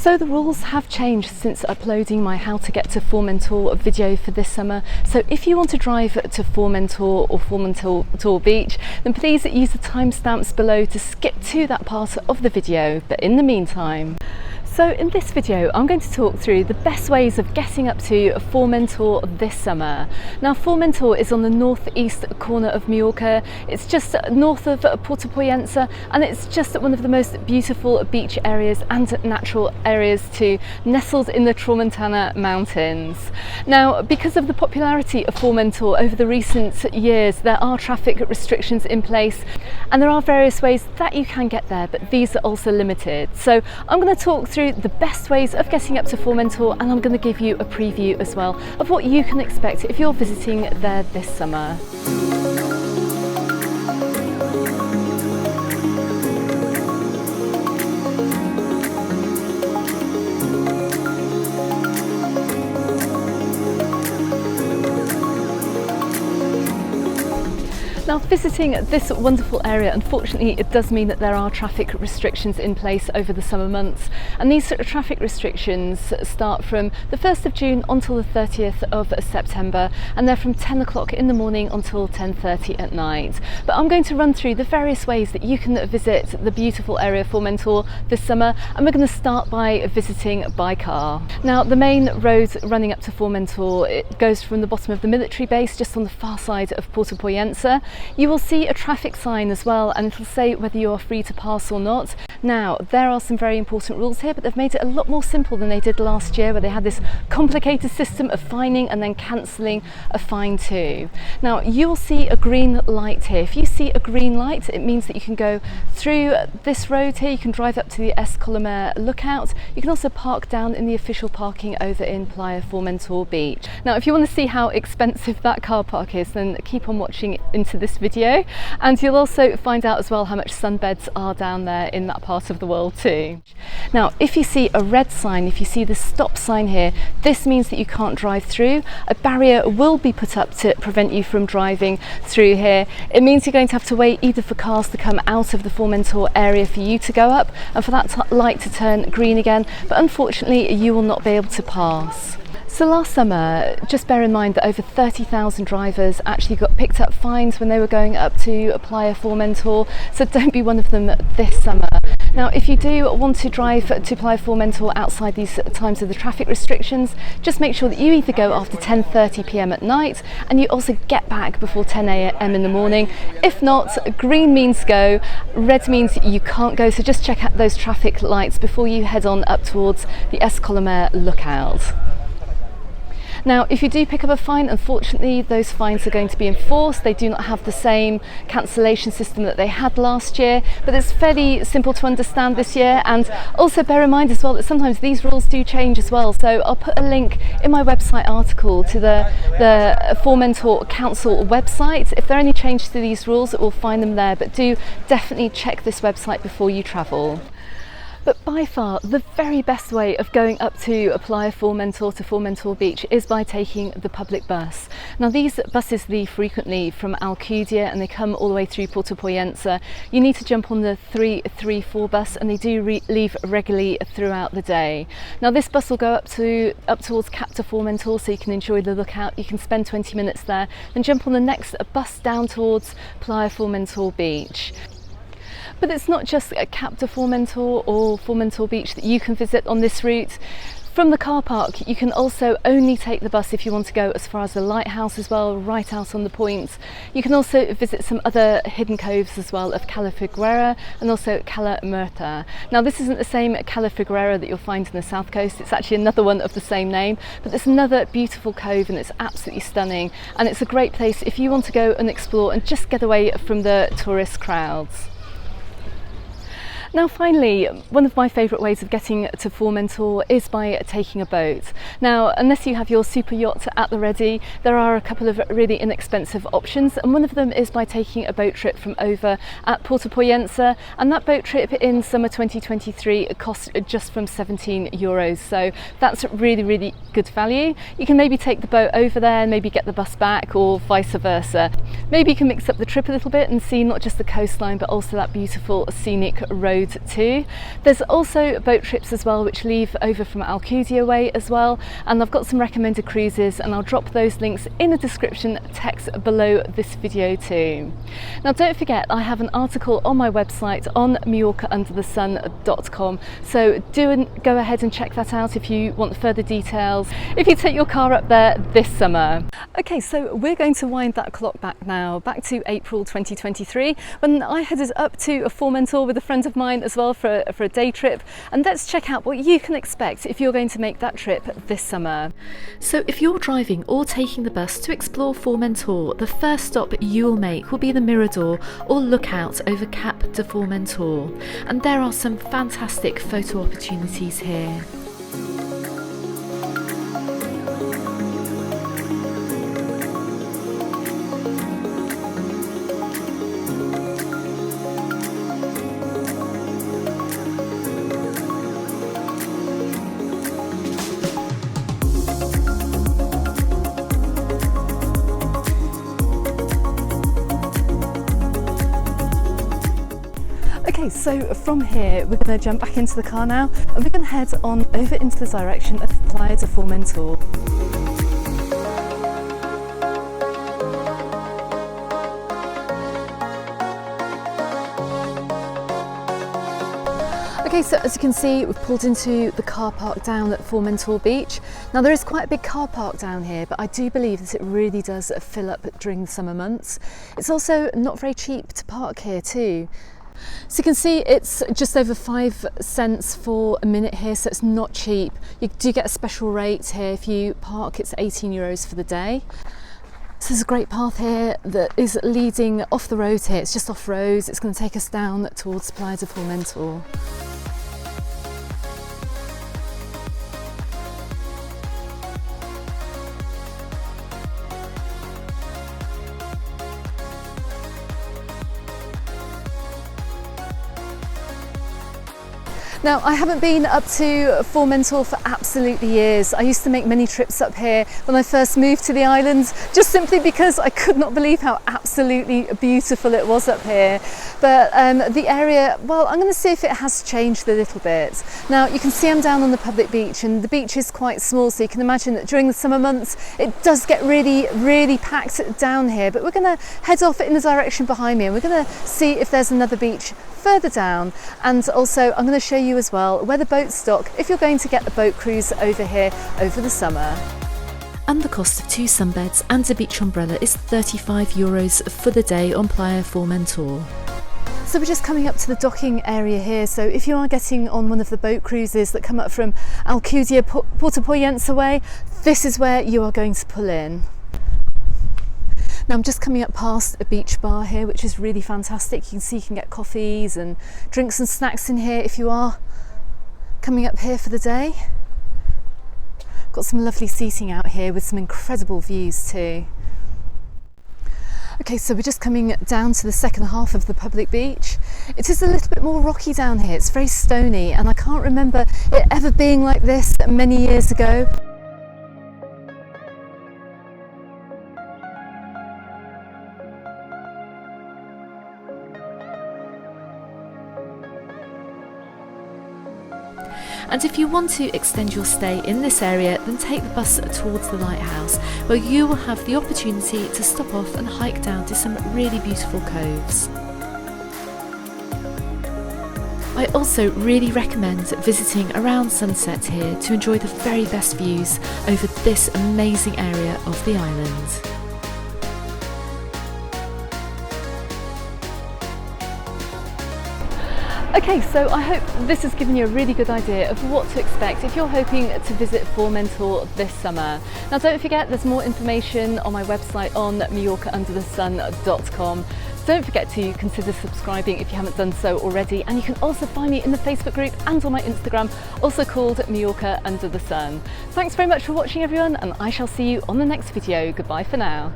So the rules have changed since uploading my how to get to Formentor video for this summer. So if you want to drive to Formentor or Formentor Beach, then please use the timestamps below to skip to that part of the video. But in the meantime, so in this video, I'm going to talk through the best ways of getting up to Formentor this summer. Now, Formentor is on the northeast corner of Mallorca. It's just north of Puerto Poyensa, and it's just one of the most beautiful beach areas and natural areas too, nestled in the Tramontana Mountains. Now, because of the popularity of Formentor over the recent years, there are traffic restrictions in place, and there are various ways that you can get there, but these are also limited. So I'm going to talk through the best ways of getting up to Formentor, and I'm going to give you a preview as well of what you can expect if you're visiting there this summer. Now, visiting this wonderful area, unfortunately, it does mean that there are traffic restrictions in place over the summer months, and these traffic restrictions start from the 1st of June until the 30th of September, and they're from 10 o'clock in the morning until 10:30 at night. But I'm going to run through the various ways that you can visit the beautiful area of Formentor this summer, and we're going to start by visiting by car. Now, the main road running up to Formentor, it goes from the bottom of the military base just on the far side of Puerto Poyensa. You will see a traffic sign as well, and it'll say whether you are free to pass or not. Now, there are some very important rules here, but they've made it a lot more simple than they did last year, where they had this complicated system of fining and then cancelling a fine too. Now, you'll see a green light here. If you see a green light, it means that you can go through this road here. You can drive up to the Es Colomer lookout. You can also park down in the official parking over in Playa Formentor Beach. Now, if you want to see how expensive that car park is, then keep on watching into this video, and you'll also find out as well how much sunbeds are down there in that part of the world too. Now, if you see a red sign, if you see the stop sign here, this means that you can't drive through. A barrier will be put up to prevent you from driving through here. It means you're going to have to wait either for cars to come out of the Formentor area for you to go up, and for that light to turn green again, but unfortunately you will not be able to pass. So last summer, just bear in mind that over 30,000 drivers actually got picked up fines when they were going up to Playa Formentor, so don't be one of them this summer. Now, if you do want to drive to Playa Formentor outside these times of the traffic restrictions, just make sure that you either go after 10:30 p.m. at night, and you also get back before 10 a.m. in the morning. If not, green means go, red means you can't go, so just check out those traffic lights before you head on up towards the Es Colomer lookout. Now, if you do pick up a fine, unfortunately those fines are going to be enforced. They do not have the same cancellation system that they had last year, but it's fairly simple to understand this year. And also bear in mind as well that sometimes these rules do change as well. So I'll put a link in my website article to the Formentor Council website. If there are any changes to these rules, we'll find them there, but do definitely check this website before you travel. But by far, the very best way of going up to Playa Formentor to Formentor Beach is by taking the public bus. Now, these buses leave frequently from Alcudia, and they come all the way through Puerto Poyensa. You need to jump on the 334 bus, and they do leave regularly throughout the day. Now, this bus will go up towards Cap de Formentor, so you can enjoy the lookout. You can spend 20 minutes there, then jump on the next bus down towards Playa Formentor Beach. But it's not just Cap de Formentor or Formentor Beach that you can visit on this route. From the car park, you can also only take the bus if you want to go as far as the lighthouse as well, right out on the point. You can also visit some other hidden coves as well of Cala Figuera and also Cala Murta. Now, this isn't the same Cala Figuera that you'll find in the south coast. It's actually another one of the same name, but it's another beautiful cove, and it's absolutely stunning. And it's a great place if you want to go and explore and just get away from the tourist crowds. Now, finally, one of my favourite ways of getting to Formentor is by taking a boat. Now, unless you have your super yacht at the ready, there are a couple of really inexpensive options, and one of them is by taking a boat trip from over at Puerto Poyensa, and that boat trip in summer 2023 costs just from €17, so that's really, really good value. You can maybe take the boat over there and maybe get the bus back, or vice versa. Maybe you can mix up the trip a little bit and see not just the coastline but also that beautiful scenic road road too. There's also boat trips as well which leave over from Alcudia way as well, and I've got some recommended cruises and I'll drop those links in the description text below this video too. Now don't forget, I have an article on my website on MallorcaUnderTheSun.com, so do go ahead and check that out if you want further details if you take your car up there this summer. Okay, so we're going to wind that clock back now, back to April 2023, when I headed up to Formentor with a friend of mine as well for a day trip, and let's check out what you can expect if you're going to make that trip this summer. So if you're driving or taking the bus to explore Formentor, the first stop you will make will be the Mirador or lookout over Cap de Formentor, and there are some fantastic photo opportunities here. Okay, so from here we're going to jump back into the car now and we're going to head on over into the direction of Playa Formentor. Okay, so as you can see, we've pulled into the car park down at Formentor Beach. Now there is quite a big car park down here, but I do believe that it really does fill up during the summer months. It's also not very cheap to park here too. So you can see it's just over 5 cents for a minute here, so it's not cheap. You do get a special rate here. If you park, it's €18 for the day. So there's a great path here that is leading off the road here. It's just off road. It's going to take us down towards Playa Formentor. Now, I haven't been up to Formentor for absolutely years. I used to make many trips up here when I first moved to the island, just simply because I could not believe how absolutely beautiful it was up here. But the area, well, I'm going to see if it has changed a little bit. Now, you can see I'm down on the public beach, and the beach is quite small, so you can imagine that during the summer months it does get really, really packed down here. But we're going to head off in the direction behind me and we're going to see if there's another beach further down, and also I'm going to show you as well where the boats dock if you're going to get a boat cruise over here over the summer. And the cost of 2 sunbeds and a beach umbrella is €35 for the day on Playa Formentor. So we're just coming up to the docking area here, so if you are getting on one of the boat cruises that come up from Alcudia, Portapoyensa way, this is where you are going to pull in. Now I'm just coming up past a beach bar here, which is really fantastic. You can see you can get coffees and drinks and snacks in here if you are coming up here for the day. Got some lovely seating out here with some incredible views too. Okay, so we're just coming down to the second half of the public beach. It is a little bit more rocky down here. It's very stony, and I can't remember it ever being like this many years ago. And if you want to extend your stay in this area, then take the bus towards the lighthouse, where you will have the opportunity to stop off and hike down to some really beautiful coves. I also really recommend visiting around sunset here to enjoy the very best views over this amazing area of the island. Okay, so I hope this has given you a really good idea of what to expect if you're hoping to visit Formentor this summer. Now don't forget, there's more information on my website on MallorcaUnderTheSun.com. Don't forget to consider subscribing if you haven't done so already, and you can also find me in the Facebook group and on my Instagram, also called Mallorca Under the Sun. Thanks very much for watching everyone, and I shall see you on the next video. Goodbye for now.